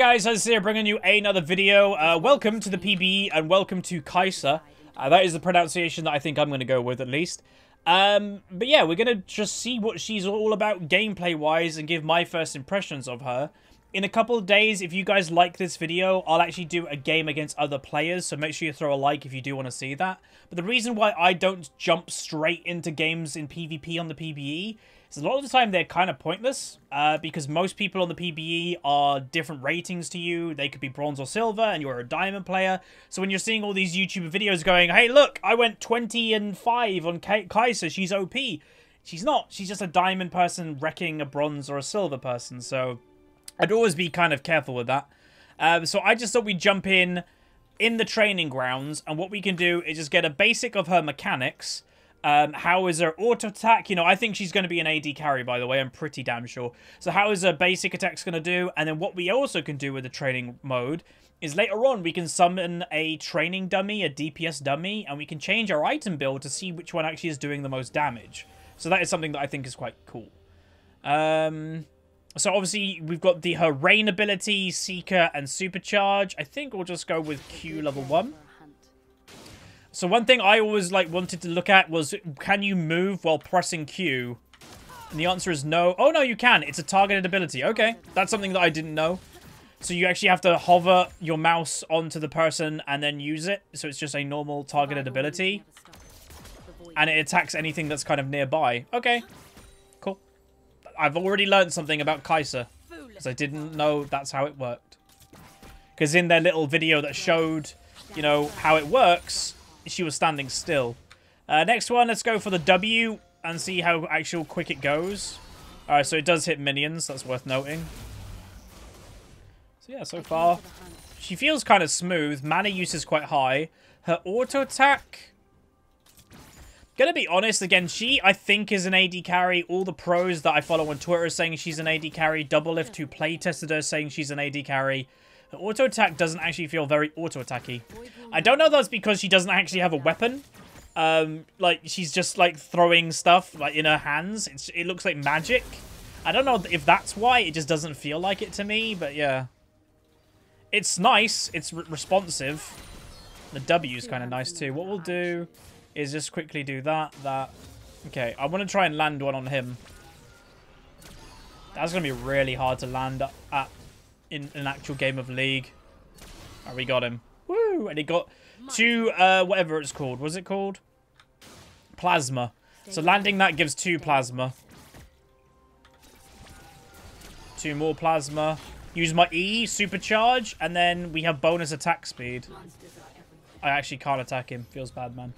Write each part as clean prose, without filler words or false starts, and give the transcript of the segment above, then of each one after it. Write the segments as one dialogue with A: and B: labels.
A: Guys, Huzzy here bringing you another video. Welcome to the PBE and welcome to Kai'Sa. That is the pronunciation that I think I'm going to go with at least. But yeah, we're going to just see what she's all about gameplay-wise and give my first impressions of her. In a couple of days, if you guys like this video, I'll actually do a game against other players, so make sure you throw a like if you do want to see that. But the reason why I don't jump straight into games in PvP on the PBE is a lot of the time they're kind of pointless, because most people on the PBE are different ratings to you. They could be bronze or silver, and you're a diamond player. So when you're seeing all these YouTube videos going, hey look, I went 20 and 5 on Kai'Sa, she's OP. She's not. She's just a diamond person wrecking a bronze or a silver person, so I'd always be kind of careful with that. So I just thought we'd jump in the training grounds, and what we can do is just get a basic of her mechanics. How is her auto attack? You know, I think she's going to be an AD carry, by the way. I'm pretty damn sure. So how is her basic attacks going to do? And then what we also can do with the training mode is later on we can summon a training dummy, a DPS dummy, and we can change our item build to see which one actually is doing the most damage. So that is something that I think is quite cool. So obviously we've got her Rain ability, Seeker, and Supercharge. I think we'll just go with Q level 1. So one thing I always wanted to look at was, can you move while pressing Q? And the answer is no. Oh no, you can. It's a targeted ability. Okay, that's something that I didn't know. So you actually have to hover your mouse onto the person and then use it. So it's just a normal targeted ability. And it attacks anything that's kind of nearby. Okay, cool. I've already learned something about Kai'Sa, because I didn't know that's how it worked. Because in their little video that showed, you know, how it works, she was standing still. Next one, let's go for the W and see how actual quick it goes. Alright, so it does hit minions. That's worth noting. So yeah, so far, she feels kind of smooth. Mana use is quite high. Her auto attack, gonna be honest, again, she, I think, is an AD carry. All the pros that I follow on Twitter are saying she's an AD carry. Double Lift, who playtested her, saying she's an AD carry. Her auto attack doesn't actually feel very auto attacky. I don't know if that's because she doesn't actually have a weapon. Like, she's just, like, throwing stuff, like, in her hands. It looks like magic. I don't know if that's why. It just doesn't feel like it to me, but yeah. It's nice. It's responsive. The W is kind of nice, too. What we'll do is just quickly do that. Okay, I want to try and land one on him. That's going to be really hard to land at in an actual game of League. Oh, we got him. Woo! And he got 2, whatever it's called. What's it called? Plasma. So landing that gives 2 plasma. 2 more plasma. Use my E, supercharge, and then we have bonus attack speed. I actually can't attack him. Feels bad, man.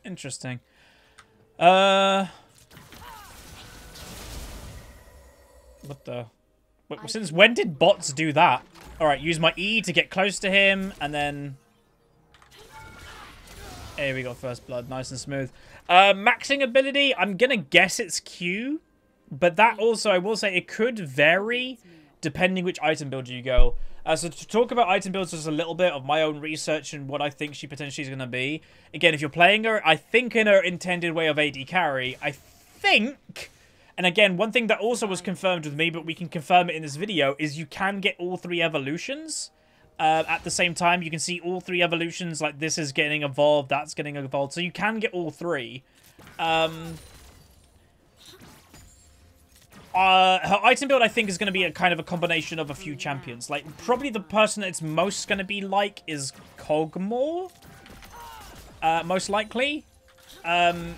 A: Interesting. What the... Since when did bots do that? Alright, use my E to get close to him, and then... Here we go, first blood. Nice and smooth. Maxing ability, I'm gonna guess it's Q. But that also, I will say, it could vary depending which item build you go. So to talk about item builds, just a little bit of my own research and what I think she potentially is going to be. Again, if you're playing her, I think in her intended way of AD carry, I think... And again, one thing that also was confirmed with me, but we can confirm it in this video, is you can get all 3 evolutions at the same time. You can see all 3 evolutions, like this is getting evolved, that's getting evolved. So you can get all 3. Her item build, I think, is going to be a kind of a combination of a few champions. Like, probably the person that it's most going to be like is Kog'Maw. Most likely. Oh.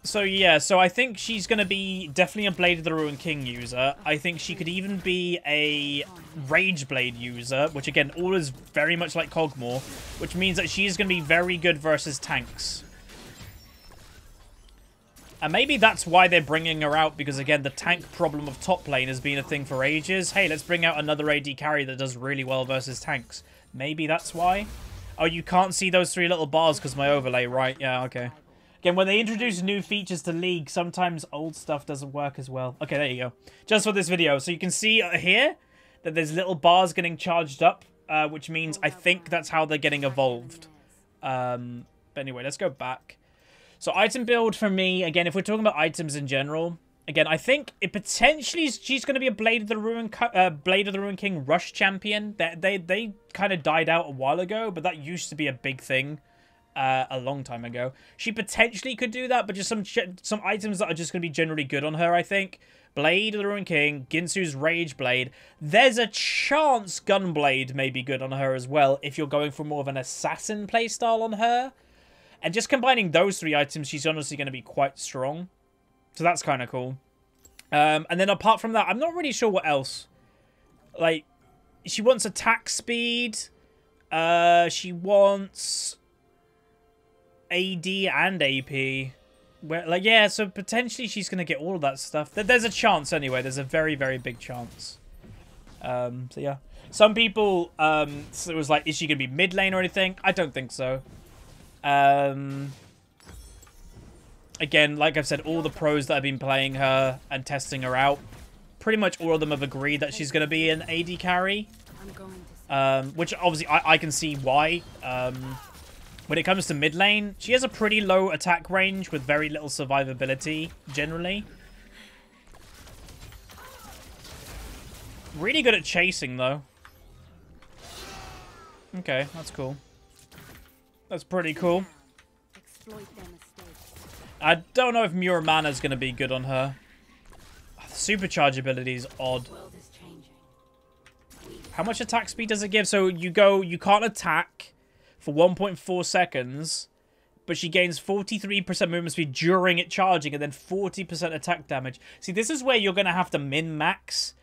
A: So, yeah, so I think she's going to be definitely a Blade of the Ruined King user. I think she could even be a Rage Blade user, which, again, all is very much like Kog'Maw, which means that she's going to be very good versus tanks. And maybe that's why they're bringing her out, because, again, the tank problem of top lane has been a thing for ages. Hey, let's bring out another AD carry that does really well versus tanks. Maybe that's why. Oh, you can't see those 3 little bars because my overlay, right? Yeah, okay. Again, when they introduce new features to League, sometimes old stuff doesn't work as well. Okay, there you go. Just for this video. So you can see here that there's little bars getting charged up, which means I think that's how they're getting evolved. But anyway, let's go back. So item build for me, again, if we're talking about items in general, Again, I think it potentially she's going to be a Blade of the Ruin King Rush champion. They kind of died out a while ago, but that used to be a big thing a long time ago. She potentially could do that, but just some items that are just going to be generally good on her, I think. Blade of the Ruin King, Ginsu's Rage Blade. There's a chance Gunblade may be good on her as well if you're going for more of an assassin playstyle on her. And just combining those 3 items, she's honestly going to be quite strong. So that's kind of cool. And then apart from that, I'm not really sure what else. Like, she wants attack speed. She wants AD and AP. Where, like, yeah, so potentially she's going to get all of that stuff. There's a chance anyway. There's a very, very big chance. So yeah. Some people, so it was like, is she going to be mid lane or anything? I don't think so. Again, like I've said, all the pros that have been playing her and testing her out, pretty much all of them have agreed that she's going to be an AD carry. Which obviously I can see why. When it comes to mid lane, she has a pretty low attack range with very little survivability, generally. Really good at chasing, though. Okay, that's cool. That's pretty cool. I don't know if Muramana is going to be good on her. The supercharge ability is odd. How much attack speed does it give? So you can't attack for 1.4 seconds, but she gains 43% movement speed during it charging and then 40% attack damage. See, this is where you're going to have to min-max,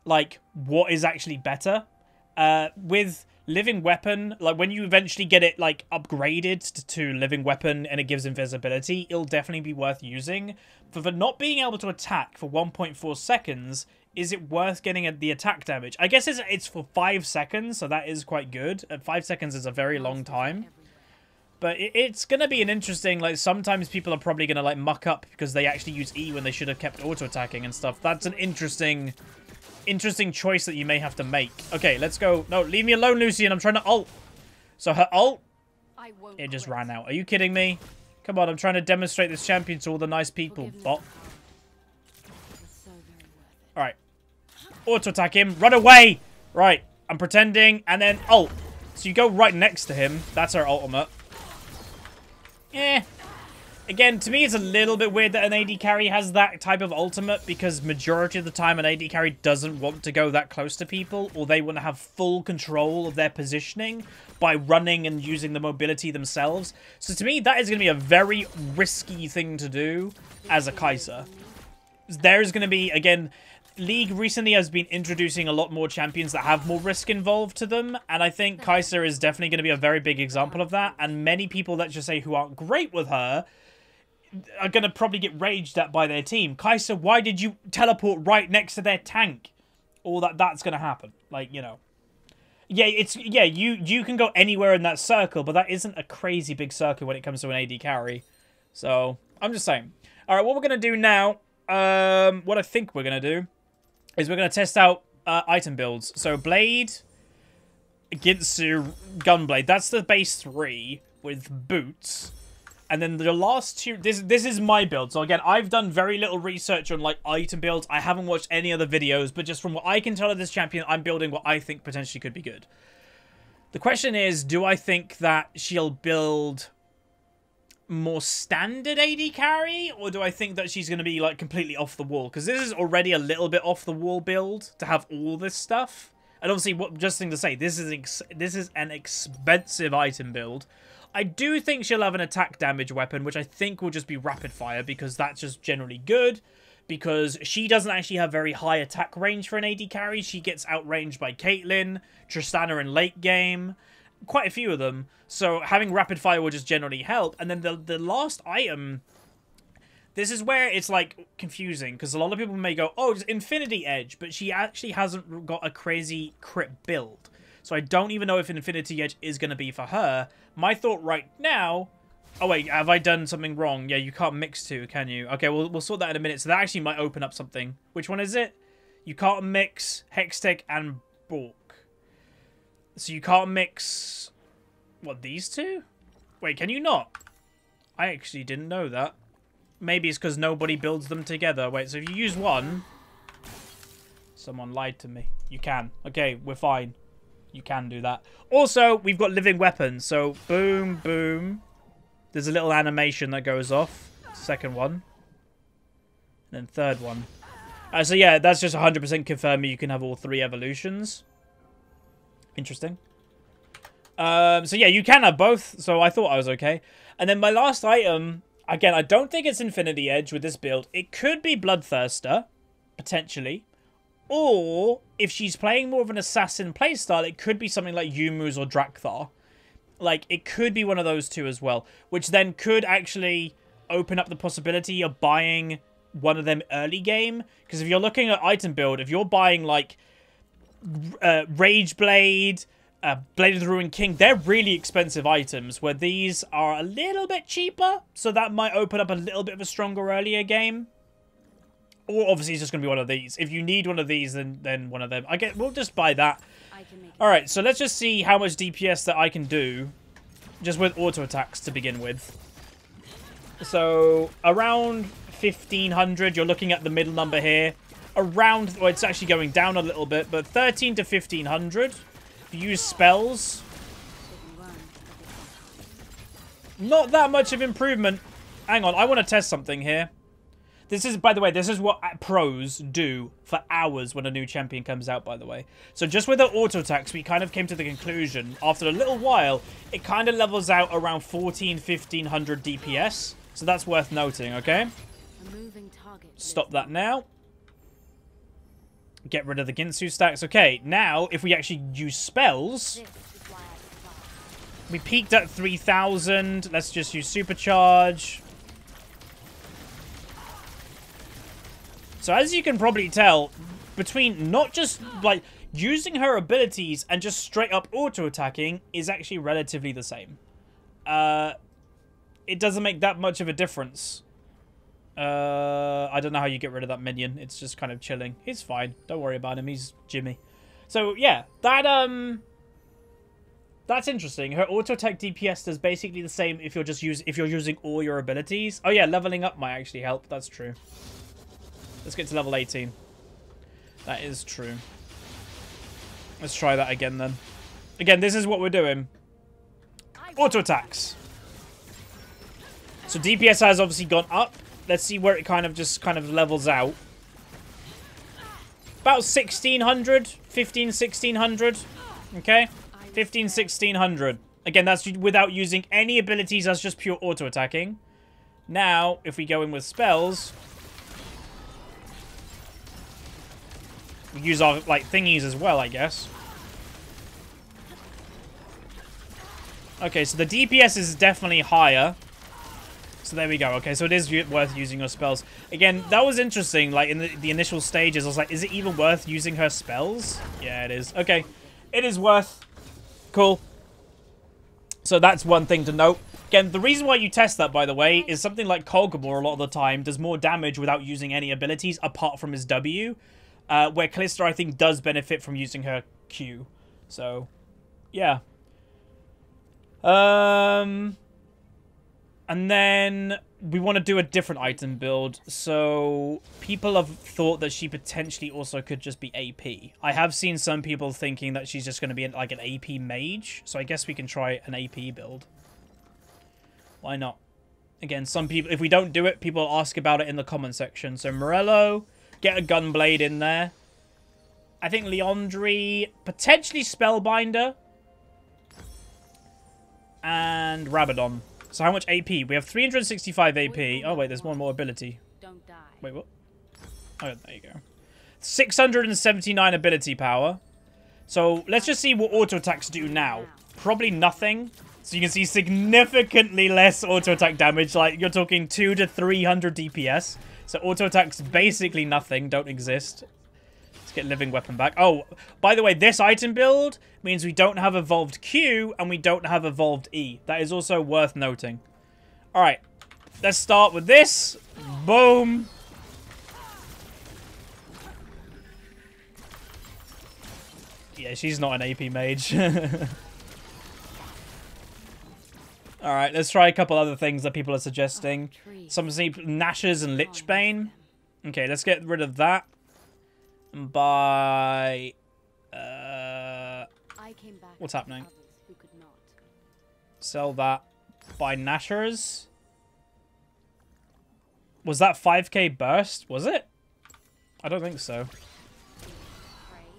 A: like, what is actually better. With Living Weapon, like, when you eventually get it, like, upgraded to Living Weapon and it gives invisibility, it'll definitely be worth using. For not being able to attack for 1.4 seconds, is it worth getting the attack damage? I guess it's for 5 seconds, so that is quite good. 5 seconds is a very long time. But it's going to be an interesting, like, sometimes people are probably going to, like, muck up because they actually use E when they should have kept auto-attacking and stuff. That's an interesting choice that you may have to make. Okay, let's go. No, leave me alone, Lucian. I'm trying to ult. So her ult, it just ran out. Are you kidding me? Come on, I'm trying to demonstrate this champion to all the nice people. Bot. Alright. Auto-attack him. Run away! Right. I'm pretending. And then ult. So you go right next to him. That's our ultimate. Eh. Again, to me, it's a little bit weird that an AD carry has that type of ultimate, because majority of the time an AD carry doesn't want to go that close to people, or they want to have full control of their positioning by running and using the mobility themselves. So to me, that is going to be a very risky thing to do as a Kai'Sa. There's going to be, again, League recently has been introducing a lot more champions that have more risk involved to them, and I think Kai'Sa is definitely going to be a very big example of that, and many people, let's just say, who aren't great with her are going to probably get raged at by their team. Kai'Sa, why did you teleport right next to their tank? Or that's going to happen. Like, you know. Yeah, you can go anywhere in that circle, but that isn't a crazy big circle when it comes to an AD carry. So, I'm just saying. Alright, what we're going to do now, what I think we're going to do, is we're going to test out item builds. So, Blade, Ginsu, Gunblade. That's the base 3 with boots. And then the last 2, this is my build. So again, I've done very little research on, like, item builds. I haven't watched any other videos, but just from what I can tell of this champion, I'm building what I think potentially could be good. The question is, do I think that she'll build more standard AD carry, or do I think that she's going to be, like, completely off the wall? Because this is already a little bit off the wall build to have all this stuff. And obviously, just thing to say, this is an expensive item build. I do think she'll have an attack damage weapon, which I think will just be rapid fire, because that's just generally good. Because she doesn't actually have very high attack range for an AD carry. She gets outranged by Caitlyn, Tristana in late game, quite a few of them. So having rapid fire will just generally help. And then the last item, this is where it's, like, confusing, because a lot of people may go, oh, it's Infinity Edge, but she actually hasn't got a crazy crit build. So I don't even know if Infinity Edge is going to be for her. My thought right now... Oh, wait, have I done something wrong? Yeah, you can't mix two, can you? Okay, we'll sort that in a minute. So that actually might open up something. Which one is it? You can't mix Hextech and Bork. So you can't mix... What, these two? Wait, can you not? I actually didn't know that. Maybe it's because nobody builds them together. Wait, so if you use one... Someone lied to me. You can. Okay, we're fine. You can do that. Also, we've got living weapons. So, boom, boom. There's a little animation that goes off. Second one. And then third one. So, yeah, that's just 100% confirming you can have all 3 evolutions. Interesting. So, yeah, you can have both. So, I thought I was okay. And then my last item... Again, I don't think it's Infinity Edge with this build. It could be Bloodthirster. Potentially. Or, if she's playing more of an assassin playstyle, it could be something like Yumu's or Drakthar. Like, it could be one of those two as well. Which then could actually open up the possibility of buying one of them early game. Because if you're looking at item build, if you're buying, like, Rage Blade, Blade of the Ruined King, they're really expensive items. Where these are a little bit cheaper. So that might open up a little bit of a stronger earlier game. Or obviously it's just going to be one of these. If you need one of these, then one of them. We'll just buy that. Alright, so let's just see how much DPS that I can do. Just with auto attacks to begin with. So, around 1500. You're looking at the middle number here. Around, well, it's actually going down a little bit. But 13 to 1500. If you use spells. Not that much of improvement. Hang on, I want to test something here. This is, by the way, this is what pros do for hours when a new champion comes out, by the way. So just with the auto attacks, we kind of came to the conclusion, after a little while, it kind of levels out around 1500 DPS. So that's worth noting, okay? Stop that now. Get rid of the Ginsu stacks. Okay, now, if we actually use spells... We peaked at 3000. Let's just use Supercharge. So as you can probably tell, between not just, like, using her abilities and just straight up auto-attacking is actually relatively the same. It doesn't make that much of a difference. I don't know how you get rid of that minion. It's just kind of chilling. He's fine. Don't worry about him. He's Jimmy. So, yeah. That's interesting. Her auto-attack DPS does basically the same if you're using all your abilities. Oh, yeah. Leveling up might actually help. That's true. Let's get to level 18. That is true. Let's try that again, then. Again, this is what we're doing. Auto attacks. So DPS has obviously gone up. Let's see where it kind of levels out. About 1600. 1600. Okay? 1600. Again, that's without using any abilities. That's just pure auto attacking. Now, if we go in with spells... We use our, like, thingies as well, I guess. Okay, so the DPS is definitely higher. So there we go. Okay, so it is worth using your spells. Again, that was interesting. Like, in the initial stages, I was like, is it even worth using her spells? Yeah, it is. Okay, it is worth. Cool. So that's one thing to note. Again, the reason why you test that, by the way, is something like Kolgamore a lot of the time does more damage without using any abilities apart from his W. Where Callista, I think, does benefit from using her Q. So, yeah. And then we want to do a different item build. So, people have thought that she potentially also could just be AP. I have seen some people thinking that she's just going to be like an AP mage. So, I guess we can try an AP build. Why not? Again, some people, if we don't do it, people ask about it in the comment section. So, Morello... Get a Gunblade in there. I think Leondry, potentially Spellbinder. And Rabadon. So how much AP? We have 365 AP. Oh, wait, there's one more ability. Wait, what? Oh, there you go. 679 ability power. So let's just see what auto attacks do now. Probably nothing. So you can see significantly less auto attack damage. Like, you're talking 200 to 300 DPS. So auto attacks basically nothing, don't exist. Let's get living weapon back. Oh, by the way, this item build means we don't have evolved Q and we don't have evolved E. That is also worth noting. All right, let's start with this. Boom. Yeah, she's not an AP mage. All right, let's try a couple other things that people are suggesting. Some see Gnashers and Lichbane. Okay, let's get rid of that. And buy... what's happening? Sell that. Buy Gnashers. Was that 5k burst? Was it? I don't think so.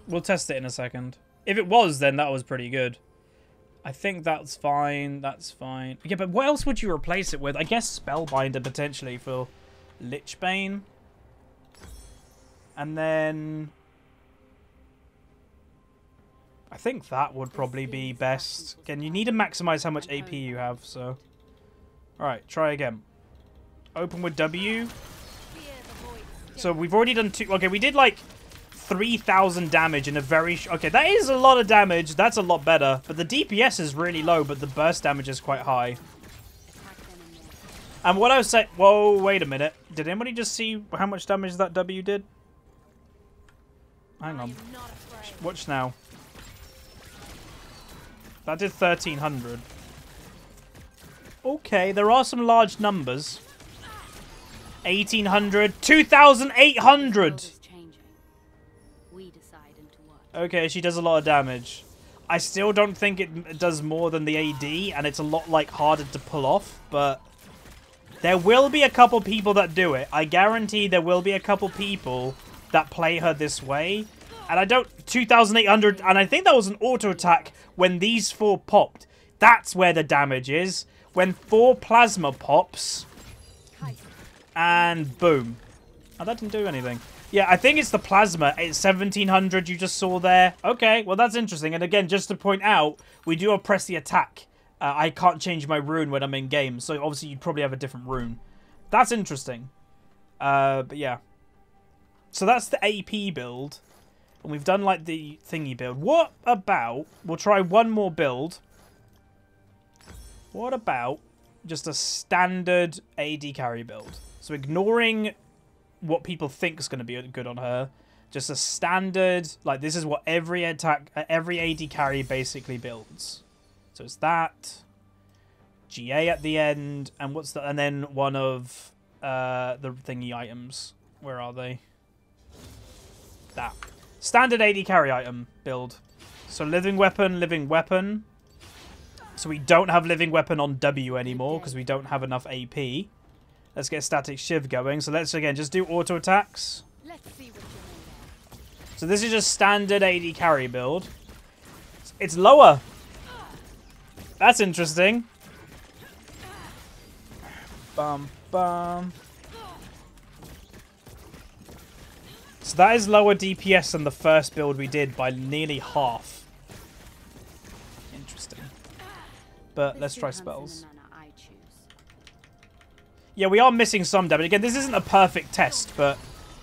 A: We'll test it in a second. If it was, then that was pretty good. I think that's fine. That's fine. Yeah, but what else would you replace it with? I guess Spellbinder potentially for Lichbane. And then... I think that would probably be best. Again, you need to maximize how much AP you have, so... Alright, try again. Open with W. So we've already done two... Okay, we did like 3,000 damage in a very... Okay, that is a lot of damage. That's a lot better. But the DPS is really low, but the burst damage is quite high. And what I was saying... Whoa, wait a minute. Did anybody just see how much damage that W did? Hang on. Watch now. That did 1,300. Okay, there are some large numbers. 1,800. 2,800! Okay, she does a lot of damage. I still don't think it does more than the AD, and it's a lot, like, harder to pull off, but... There will be a couple people that do it. I guarantee there will be a couple people that play her this way. And I don't... 2,800, and I think that was an auto attack when these 4 popped. That's where the damage is. When 4 plasma pops. And boom. Oh, that didn't do anything. Yeah, I think it's the plasma. It's 1,700 you just saw there. Okay, well, that's interesting. And again, just to point out, we do have press the attack. I can't change my rune when I'm in game. So obviously, you'd probably have a different rune. That's interesting. But yeah. So that's the AP build. And we've done, like, the thingy build. What about... We'll try one more build. What about just a standard AD carry build? So ignoring what people think is going to be good on her. Just a standard... Like, this is what every AD carry basically builds. So it's that. GA at the end. And what's the... And then one of the thingy items. Where are they? That. Standard AD carry item build. So living weapon. So we don't have living weapon on W anymore because we don't have enough AP. Let's get static shiv going. So let's again just do auto attacks. So this is just standard AD carry build. It's lower. That's interesting. Bum bum. So that is lower DPS than the first build we did by nearly half. Interesting. But let's try spells. Yeah, we are missing some damage. Again, this isn't a perfect test, but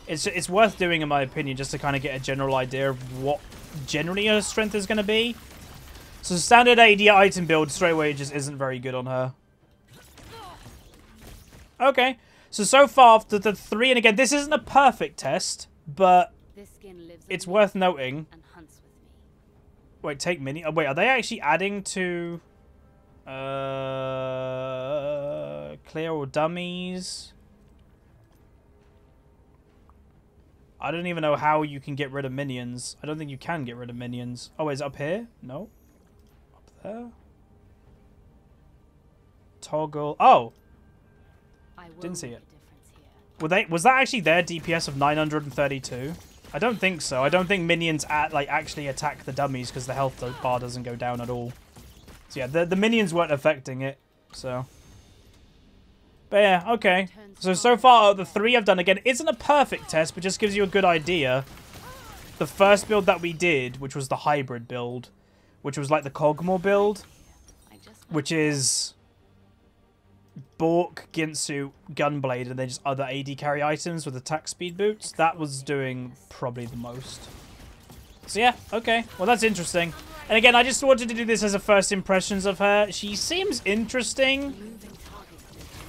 A: it's worth doing in my opinion just to kind of get a general idea of what generally her strength is going to be. So standard AD item build straight away just isn't very good on her. Okay. So far, the 3, and again, this isn't a perfect test, but it's worth noting. Wait, take mini. Oh, wait, are they actually adding to clear all dummies? I don't even know how you can get rid of minions. I don't think you can get rid of minions. Oh, is it up here? No. Up there. Toggle. Oh. Didn't see it. Was that actually their DPS of 932? I don't think so. I don't think minions actually attack the dummies because the health bar doesn't go down at all. So yeah, the minions weren't affecting it. So, but yeah, okay. So far the 3 I've done again isn't a perfect test, but just gives you a good idea. The first build that we did, which was the hybrid build, which was like the Kog'Maw build, which is Bork, Ginsu, Gunblade, and then just other AD carry items with attack speed boots. That was doing probably the most. So yeah, okay. Well, that's interesting. And again, I just wanted to do this as a first impressions of her. She seems interesting.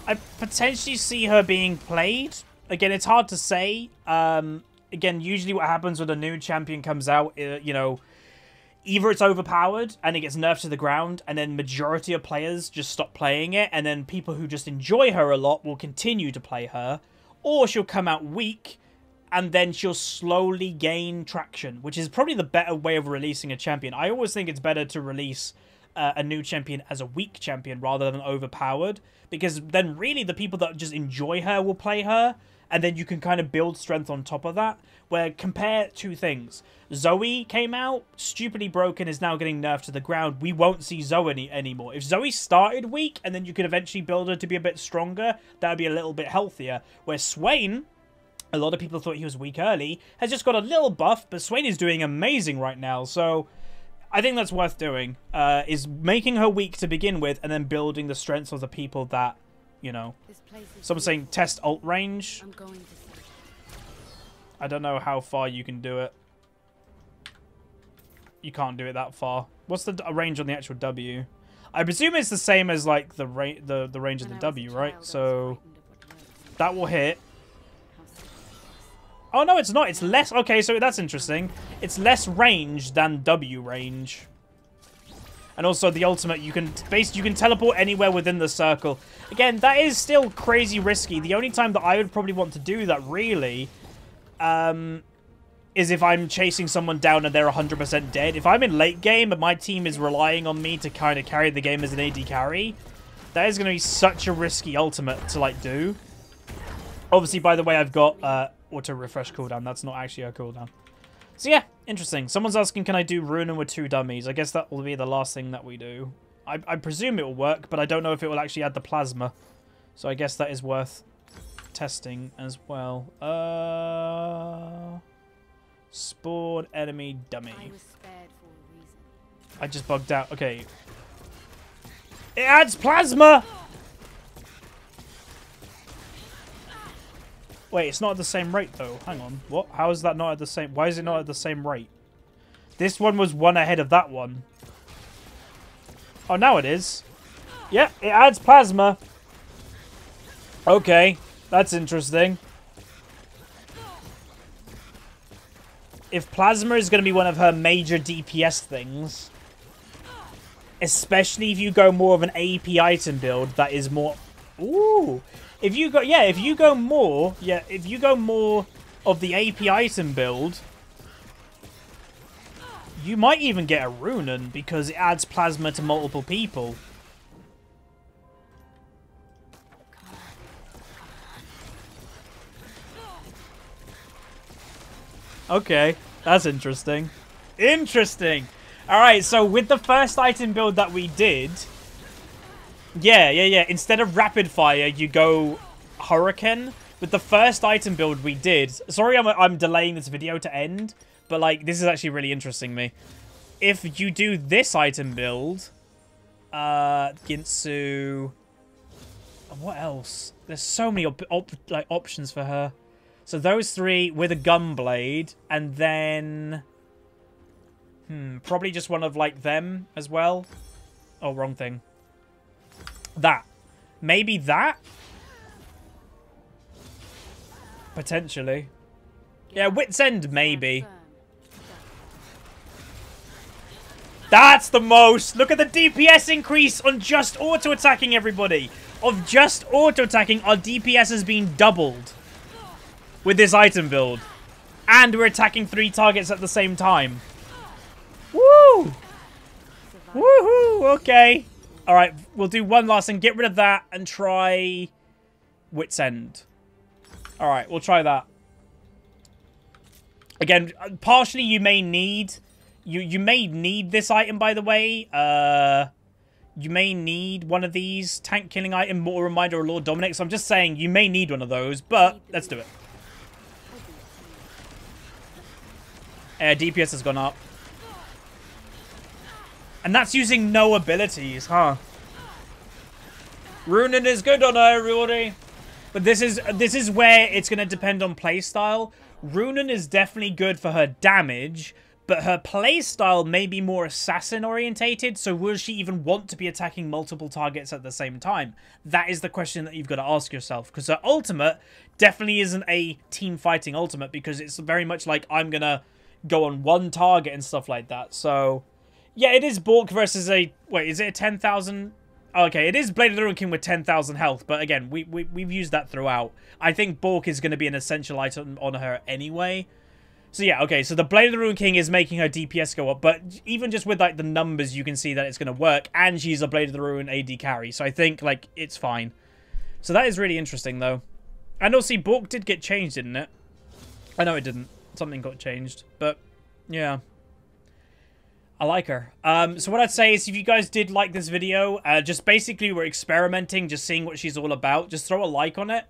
A: I potentially see her being played. Again, it's hard to say. Again, usually what happens when a new champion comes out, you know, either it's overpowered and it gets nerfed to the ground, and then majority of players just stop playing it, and then people who just enjoy her a lot will continue to play her, or she'll come out weak, and then she'll slowly gain traction, which is probably the better way of releasing a champion. I always think it's better to release a new champion as a weak champion rather than overpowered, because then really the people that just enjoy her will play her, and then you can kind of build strength on top of that. Where, compare two things. Zoe came out, stupidly broken, is now getting nerfed to the ground. We won't see Zoe anymore. If Zoe started weak, and then you could eventually build her to be a bit stronger, that would be a little bit healthier. Where Swain, a lot of people thought he was weak early, has just got a little buff, but Swain is doing amazing right now, so I think that's worth doing, is making her weak to begin with, and then building the strengths of the people that, you know. Someone's saying test ult range. I don't know how far you can do it. You can't do it that far. What's the range on the actual W? I presume it's the same as like the range of the W, right? So that will hit. Oh no, it's not. It's less. Okay, so that's interesting. It's less range than W range. And also the ultimate, you can teleport anywhere within the circle. Again, that is still crazy risky. The only time that I would probably want to do that really is if I'm chasing someone down and they're 100% dead. If I'm in late game and my team is relying on me to kind of carry the game as an AD carry, that is going to be such a risky ultimate to like do. Obviously, by the way, I've got auto refresh cooldown. That's not actually a cooldown. So yeah, interesting. Someone's asking, can I do Runen with 2 dummies? I guess that will be the last thing that we do. I presume it will work, but I don't know if it will actually add the plasma. So I guess that is worth testing as well. Spawn enemy dummy. I just bugged out. Okay. It adds plasma! Wait, it's not at the same rate, though. Hang on. What? How is that not at the same... Why is it not at the same rate? This one was 1 ahead of that one. Oh, now it is. Yep, it adds plasma. Okay, that's interesting. If plasma is going to be one of her major DPS things, especially if you go more of an AP item build that is more... Ooh... If you go more of the AP item build, you might even get a Runen because it adds plasma to multiple people. Okay, that's interesting. Interesting. All right, so with the first item build that we did, yeah. Instead of rapid fire, you go hurricane. With the first item build we did, sorry I'm delaying this video to end, but like this is actually really interesting me. If you do this item build, Ginsu, what else? There's so many options for her. So those 3 with a gunblade, and then probably just one of like them as well. Oh, wrong thing. That. Maybe that? Potentially. Yeah, Wit's End, maybe. That's the most! Look at the DPS increase on just auto-attacking, everybody! Of just auto-attacking, our DPS has been doubled with this item build. And we're attacking 3 targets at the same time. Woo! Woohoo! Okay. Alright, we'll do one last thing. Get rid of that and try Wit's End. Alright, we'll try that. Again, partially you may need... You may need this item, by the way. You may need one of these tank killing item, Mortal Reminder or Lord Dominic. So I'm just saying you may need one of those, but let's do it. DPS has gone up. And that's using no abilities, huh? Runen is good on her, everybody. But this is where it's going to depend on playstyle. Runen is definitely good for her damage, but her playstyle may be more assassin orientated, so will she even want to be attacking multiple targets at the same time? That is the question that you've got to ask yourself, because her ultimate definitely isn't a team fighting ultimate, because it's very much like, I'm going to go on one target and stuff like that. So, yeah, it is Bork versus a... Wait, is it a 10,000... Okay, it is Blade of the Ruined King with 10,000 health, but again, we've used that throughout. I think Bork is going to be an essential item on her anyway. So yeah, okay, so the Blade of the Ruined King is making her DPS go up, but even just with, like, the numbers, you can see that it's going to work, and she's a Blade of the Ruin AD carry, so I think, like, it's fine. So that is really interesting, though. And also, Bork did get changed, didn't it? I know it didn't. Something got changed, but, yeah. I like her. So what I'd say is if you guys did like this video, just basically we're experimenting, just seeing what she's all about. Just throw a like on it.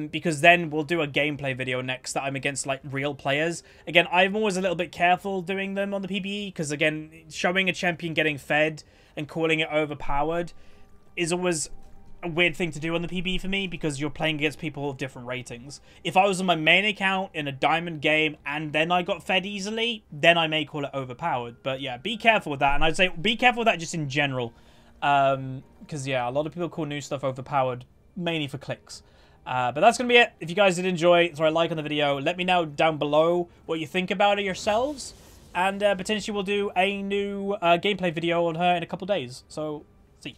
A: Because then we'll do a gameplay video next that I'm against, like, real players. Again, I'm always a little bit careful doing them on the PBE, because, again, showing a champion getting fed and calling it overpowered is always a weird thing to do on the PBE for me, because you're playing against people of different ratings. If I was on my main account in a diamond game and then I got fed easily, then I may call it overpowered. But yeah, be careful with that. And I'd say be careful with that just in general. Because yeah, a lot of people call new stuff overpowered, mainly for clicks. But that's going to be it. If you guys did enjoy, throw a like on the video. Let me know down below what you think about it yourselves. And potentially we'll do a new gameplay video on her in a couple days. So, see.